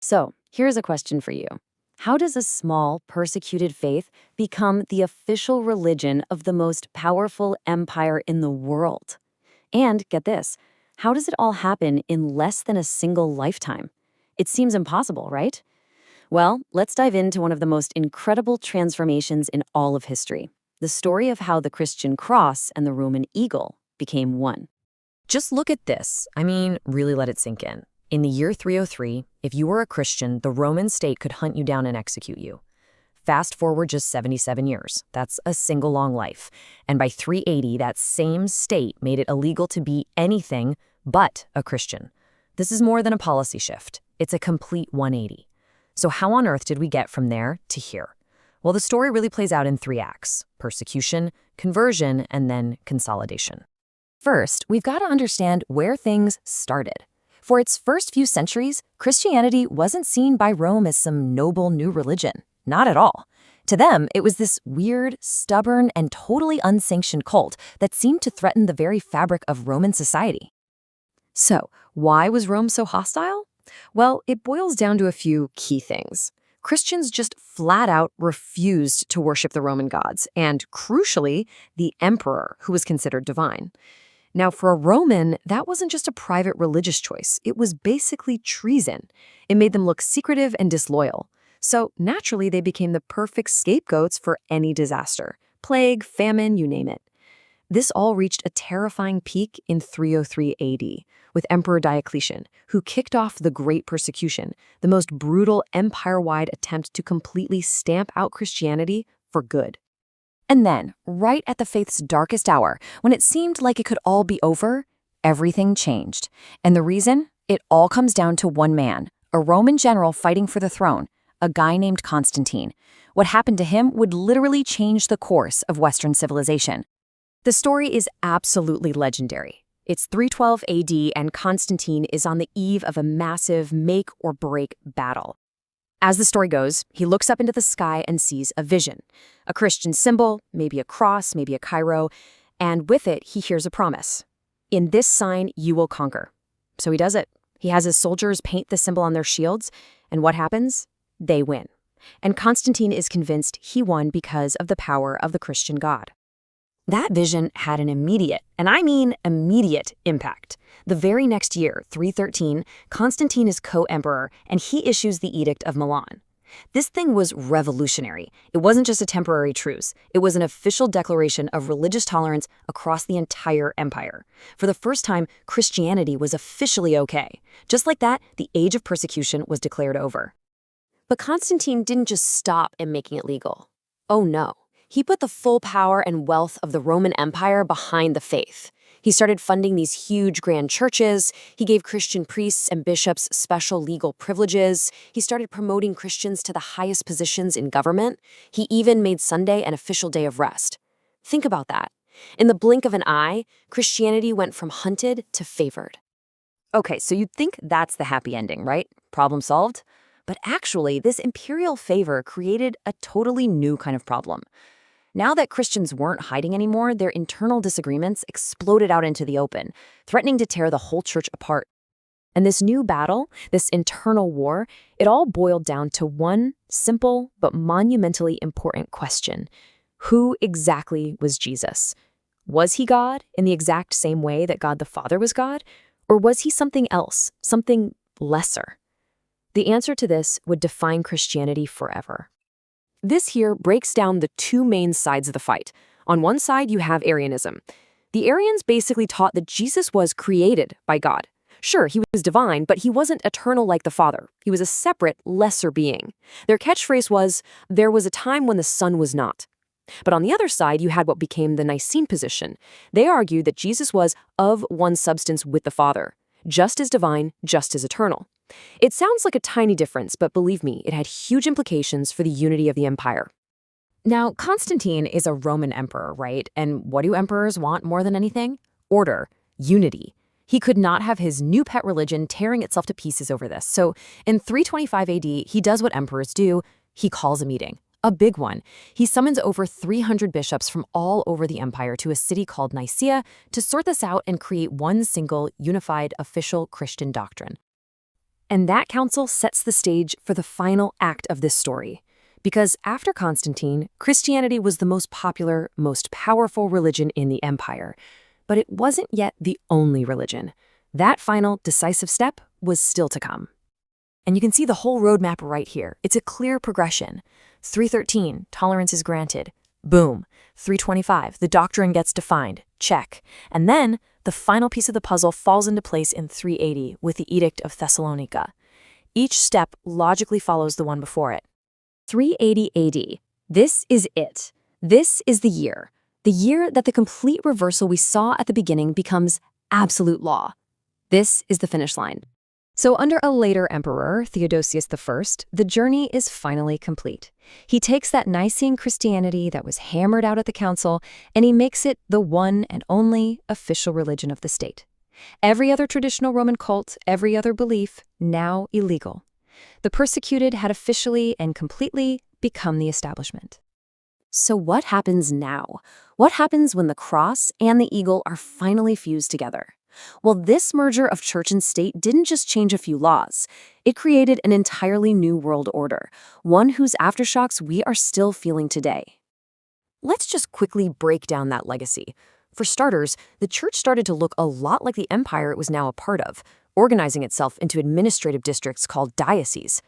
So, here's a question for you. How does a small, persecuted faith become the official religion of the most powerful empire in the world? And get this, how does it all happen in less than a single lifetime? It seems impossible, right? Well, let's dive into one of the most incredible transformations in all of history, the story of how the Christian cross and the Roman eagle became one. Just look at this. Really let it sink in. In the year 303, if you were a Christian, the Roman state could hunt you down and execute you. Fast forward just 77 years. That's a single long life. And by 380, that same state made it illegal to be anything but a Christian. This is more than a policy shift. It's a complete 180. So how on earth did we get from there to here? Well, the story really plays out in 3 acts: persecution, conversion, and then consolidation. First, we've got to understand where things started. For its first few centuries, Christianity wasn't seen by Rome as some noble new religion. Not at all. To them, it was this weird, stubborn, and totally unsanctioned cult that seemed to threaten the very fabric of Roman society. So, why was Rome so hostile? Well, it boils down to a few key things. Christians just flat out refused to worship the Roman gods, and crucially, the emperor, who was considered divine. Now, for a Roman, that wasn't just a private religious choice. It was basically treason. It made them look secretive and disloyal. So, naturally, they became the perfect scapegoats for any disaster. Plague, famine, you name it. This all reached a terrifying peak in 303 AD, with Emperor Diocletian, who kicked off the Great Persecution, the most brutal empire-wide attempt to completely stamp out Christianity for good. And then, right at the faith's darkest hour, when it seemed like it could all be over, everything changed. And the reason? It all comes down to one man, a Roman general fighting for the throne, a guy named Constantine. What happened to him would literally change the course of Western civilization. The story is absolutely legendary. It's 312 AD, and Constantine is on the eve of a massive make-or-break battle. As the story goes, he looks up into the sky and sees a vision, a Christian symbol, maybe a cross, maybe a Cairo, and with it, he hears a promise. In this sign, you will conquer. So he does it. He has his soldiers paint the symbol on their shields, and what happens? They win. And Constantine is convinced he won because of the power of the Christian God. That vision had an immediate, and I mean immediate, impact. The very next year, 313, Constantine is co-emperor, and he issues the Edict of Milan. This thing was revolutionary. It wasn't just a temporary truce. It was an official declaration of religious tolerance across the entire empire. For the first time, Christianity was officially okay. Just like that, the age of persecution was declared over. But Constantine didn't just stop at making it legal. Oh no. He put the full power and wealth of the Roman Empire behind the faith. He started funding these huge grand churches. He gave Christian priests and bishops special legal privileges. He started promoting Christians to the highest positions in government. He even made Sunday an official day of rest. Think about that. In the blink of an eye, Christianity went from hunted to favored. Okay, so you'd think that's the happy ending, right? Problem solved? But actually, this imperial favor created a totally new kind of problem. Now that Christians weren't hiding anymore, their internal disagreements exploded out into the open, threatening to tear the whole church apart. And this new battle, this internal war, it all boiled down to one simple but monumentally important question. Who exactly was Jesus? Was he God in the exact same way that God the Father was God? Or was he something else, something lesser? The answer to this would define Christianity forever. This here breaks down the two main sides of the fight. On one side, you have Arianism. The Arians basically taught that Jesus was created by God. Sure, he was divine, but he wasn't eternal like the Father. He was a separate, lesser being. Their catchphrase was, "There was a time when the Son was not." But on the other side, you had what became the Nicene position. They argued that Jesus was of one substance with the Father, just as divine, just as eternal. It sounds like a tiny difference, but believe me, it had huge implications for the unity of the empire. Now, Constantine is a Roman emperor, right? And what do emperors want more than anything? Order, unity. He could not have his new pet religion tearing itself to pieces over this. So in 325 AD, he does what emperors do. He calls a meeting, a big one. He summons over 300 bishops from all over the empire to a city called Nicaea to sort this out and create one single, unified, official Christian doctrine. And that council sets the stage for the final act of this story. Because after Constantine, Christianity was the most popular, most powerful religion in the empire. But it wasn't yet the only religion. That final, decisive step was still to come. And you can see the whole roadmap right here. It's a clear progression. 313, tolerance is granted. Boom. 325, the doctrine gets defined. Check. And then, the final piece of the puzzle falls into place in 380 with the Edict of Thessalonica. Each step logically follows the one before it. 380 AD. This is it. This is the year. The year that the complete reversal we saw at the beginning becomes absolute law. This is the finish line. So under a later emperor, Theodosius I, the journey is finally complete. He takes that Nicene Christianity that was hammered out at the council, and he makes it the one and only official religion of the state. Every other traditional Roman cult, every other belief, now illegal. The persecuted had officially and completely become the establishment. So what happens now? What happens when the cross and the eagle are finally fused together? Well, this merger of church and state didn't just change a few laws. It created an entirely new world order, one whose aftershocks we are still feeling today. Let's just quickly break down that legacy. For starters, the church started to look a lot like the empire it was now a part of, organizing itself into administrative districts called dioceses.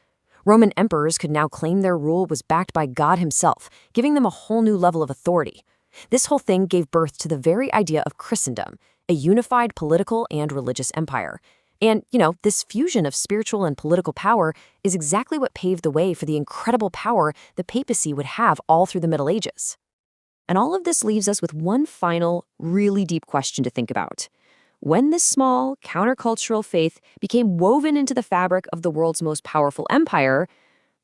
Roman emperors could now claim their rule was backed by God himself, giving them a whole new level of authority. This whole thing gave birth to the very idea of Christendom, a unified political and religious empire. And, this fusion of spiritual and political power is exactly what paved the way for the incredible power the papacy would have all through the Middle Ages. And all of this leaves us with one final, really deep question to think about. When this small, countercultural faith became woven into the fabric of the world's most powerful empire,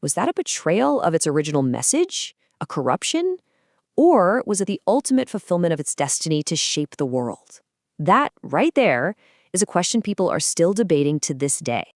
was that a betrayal of its original message? A corruption? Or was it the ultimate fulfillment of its destiny to shape the world? That, right there, is a question people are still debating to this day.